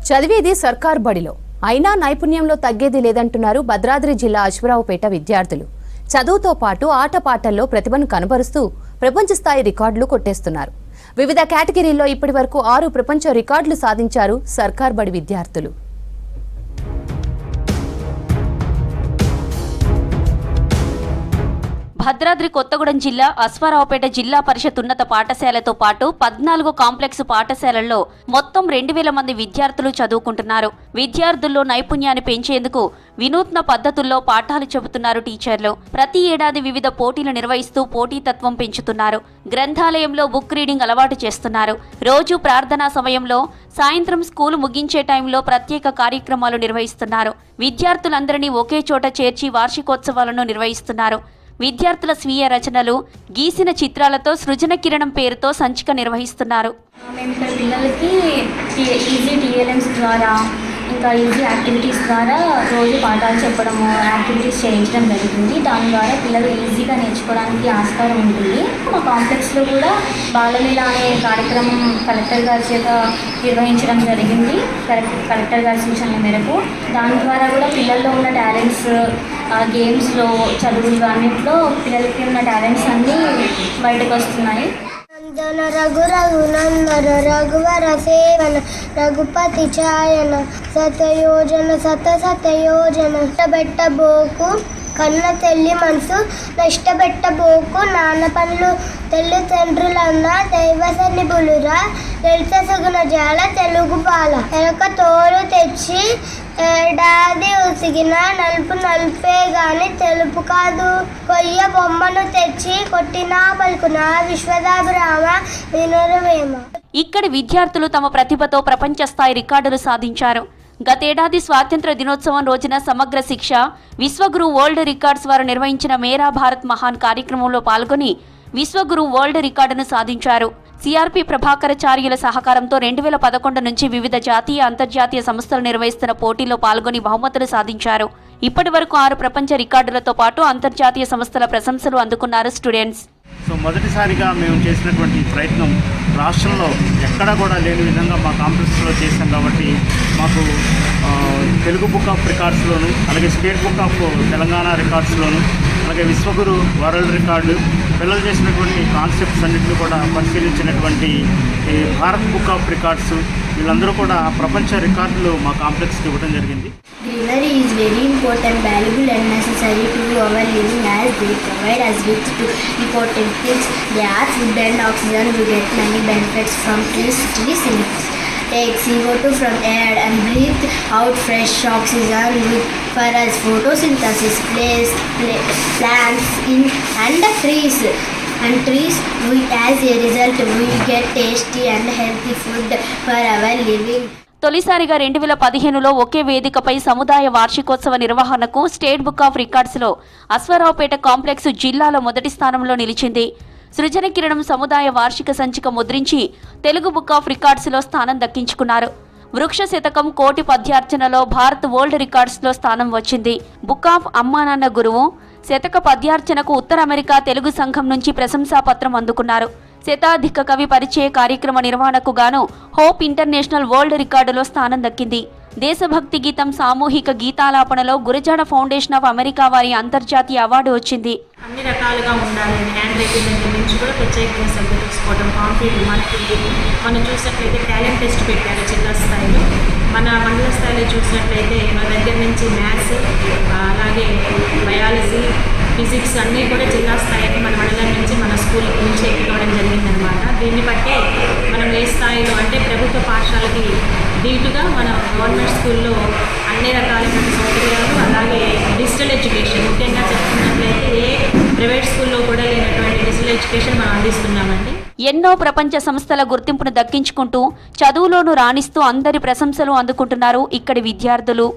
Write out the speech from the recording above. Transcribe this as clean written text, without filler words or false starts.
చదివేది సర్కార్ బడిలో అయినా నైపుణ్యంలో తగ్గేది లేదంటున్నారు భద్రాద్రి జిల్లా అశ్వరావుపేట విద్యార్థులు. చదువుతో పాటు ఆటపాటల్లో ప్రతిభను కనబరుస్తూ ప్రపంచ స్థాయి రికార్డులు కొట్టేస్తున్నారు. వివిధ కేటగిరీల్లో ఇప్పటివరకు 6 ప్రపంచ రికార్డులు సాధించారు సర్కార్ బడి విద్యార్థులు. భద్రాద్రి కొత్తగూడెం జిల్లా అశ్వారావుపేట జిల్లా పరిషత్ ఉన్నత పాఠశాలతో పాటు 14 కాంప్లెక్స్ పాఠశాలల్లో మొత్తం 2000 మంది విద్యార్థులు చదువుకుంటున్నారు. విద్యార్థుల్లో నైపుణ్యాన్ని పెంచేందుకు వినూత్న పద్ధతుల్లో పాఠాలు చెబుతున్నారు టీచర్లు. ప్రతి ఏడాది వివిధ పోటీలు నిర్వహిస్తూ పోటీతత్వం పెంచుతున్నారు. గ్రంథాలయంలో బుక్ రీడింగ్ అలవాటు చేస్తున్నారు. రోజు ప్రార్థనా సమయంలో, సాయంత్రం స్కూలు ముగించే టైంలో ప్రత్యేక కార్యక్రమాలు నిర్వహిస్తున్నారు. విద్యార్థులందరినీ ఒకే చోట చేర్చి వార్షికోత్సవాలను నిర్వహిస్తున్నారు. విద్యార్థుల స్వీయ రచనలు, గీసిన చిత్రాలతో సృజన కిరణం పేరుతో సంచిక నిర్వహిస్తున్నారు. మేము ఇక్కడ పిల్లలకి ఈజీ టీఎల్ఎమ్స్ ద్వారా ఇంకా ఈజీ యాక్టివిటీస్ ద్వారా రోజు పాఠాలు చెప్పడము, యాక్టివిటీస్ చేయించడం జరుగుతుంది. దాని ద్వారా పిల్లలు ఈజీగా నేర్చుకోవడానికి ఆస్కారం ఉంటుంది. మా కాంప్లెక్స్లో కూడా బాలలీల అనే కార్యక్రమం కలెక్టర్ గారి చేత నిర్వహించడం జరిగింది. కలెక్టర్ గారి సూచనల మేరకు దాని ద్వారా కూడా పిల్లల్లో ఉన్న టాలెంట్స్, గేమ్స్లో, చదువులు అన్నింటిలో పిల్లలకి ఉన్న టాలెంట్స్ అన్నీ బయటకు వస్తున్నాయి. రఘు రఘునందన రఘువర సేవన రఘుపతి ఛాయన సతయోజన సతయోజన నష్టపెట్టబోకు కన్న తెల్లి మనసు నష్టపెట్టబోకు నాన్న పనులు తెల్లి తండ్రులన్న దైవ సన్నిపులురా తెలుస సగున జాల తెలుగు బాల ఎలక తోలు తెచ్చి ఏడాది ఉసిగిన నలుపు నలుపే గాని తెలుపు కాదు. కొయ్య బొమ్మను తెచ్చి కొట్టినా పలుకున విశ్వదాభిరామ వినురవేమ. ఇక్కడి విద్యార్థులు తమ ప్రతిభతో ప్రపంచ స్థాయి రికార్డులు సాధించారు. గతేడాది స్వాతంత్ర దినోత్సవం రోజున సమగ్ర శిక్ష, విశ్వగురు వరల్డ్ రికార్డ్స్ వారు నిర్వహించిన మేరా భారత్ మహాన్ కార్యక్రమంలో పాల్గొని విశ్వగురు వరల్డ్ రికార్డును సాధించారు. సిఆర్పి ప్రభాకరాచార్యుల సహకారంతో 2011 నుంచి వివిధ జాతీయ, అంతర్జాతీయ సంస్థలు నిర్వహిస్తున్న పోటీల్లో పాల్గొని బహుమతులు సాధించారు. ఇప్పటి వరకు 6 ప్రపంచ రికార్డులతో పాటు అంతర్జాతీయ సంస్థల ప్రశంసలు అందుకున్నారు స్టూడెంట్స్. మొదటిసారిగా మేము చేసినటువంటి ప్రయత్నం రాష్ట్రంలో ఎక్కడా కూడా లేని విధంగా మా కాంప్లెక్స్లో చేశాం కాబట్టి మాకు తెలుగు బుక్ ఆఫ్ రికార్డ్స్లోను, అలాగే స్టేట్ బుక్ ఆఫ్ తెలంగాణ రికార్డ్స్లోను, అలాగే విశ్వగురు వరల్డ్ రికార్డు, పిల్లలు చేసినటువంటి కాన్సెప్ట్స్ అన్నింటినీ కూడా పరిశీలించినటువంటి భారత్ బుక్ ఆఫ్ రికార్డ్స్, వీళ్ళందరూ కూడా ప్రపంచ రికార్డులు మా కాంప్లెక్స్కి ఇవ్వడం జరిగింది. Greenery is very important, valuable and necessary to our living as they provide us with two important things. They are food and oxygen. We get many benefits from trees. Trees take CO2 from air and breathe out fresh oxygen for us. Photosynthesis plays plants in and trees. And trees, as a result, we get tasty and healthy food for our living. తొలిసారిగా 2015లో ఒకే వేదికపై సముదాయ వార్షికోత్సవ నిర్వహణకు state book of రికార్డ్స్లో Aswaraopeta complex జిల్లాలో మొదటి స్థానంలో నిలిచింది. సృజన కిరణం సముదాయ వార్షిక సంచిక ముద్రించి తెలుగు బుక్ ఆఫ్ రికార్డ్స్లో స్థానం దక్కించుకున్నారు. వృక్ష శతకం కోటి పద్యార్చనలో భారత్ వరల్డ్ రికార్డ్స్లో స్థానం వచ్చింది. బుక్ ఆఫ్ అమ్మానాన్న గురువు శతక పద్యార్చనకు ఉత్తర అమెరికా తెలుగు సంఘం నుంచి ప్రశంసాపత్రం అందుకున్నారు. శతాధిక కవి పరిచయ కార్యక్రమ నిర్వహణకు గాను హోప్ ఇంటర్నేషనల్ వరల్డ్ రికార్డులో స్థానం దక్కింది. దేశభక్తి గీతం సామూహిక గీతాలాపనలో గురజాడ ఫౌండేషన్ ఆఫ్ అమెరికా వారి అంతర్జాతీయ అవార్డు వచ్చింది. అన్ని రకాలుగా ఉండాలని హ్యాండ్ రైటింగ్ దగ్గర నుంచి కూడా ప్రత్యేకంగా శ్రద్ధ తీసుకోవడం, కాంపిటేటివ్ మనకి మనం చూసినట్లయితే టాలెంట్ టెస్ట్ పెట్టారు జిల్లా స్థాయిలో. మన మండల స్థాయిలో చూసినట్లయితే మన దగ్గర నుంచి మ్యాథ్స్, అలాగే బయాలజీ, ఫిజిక్స్ అన్నీ కూడా జిల్లా స్థాయికి మన మండలం నుంచి మన స్కూల్ నుంచి ఎక్కడం జరిగిందనమాట. దీన్ని బట్టే మనం ఏ స్థాయిలో అంటే ప్రభుత్వ పాఠశాలకి దీటుగా మన గవర్నమెంట్ స్కూల్లో అన్ని రకాలైన సౌకర్యాలు, అలాగే డిజిటల్ ఎడ్యుకేషన్ ముఖ్యంగా చెప్పుకున్నట్లయితే ఏ ప్రైవేట్ స్కూల్లో కూడా లేనటువంటి డిజిటల్ ఎడ్యుకేషన్ మనం అందిస్తున్నామండి. ఎన్నో ప్రపంచ సంస్థల గుర్తింపును దక్కించుకుంటూ చదువులోనూ రాణిస్తూ అందరి ప్రశంసలు అందుకుంటున్నారు ఇక్కడి విద్యార్థులు.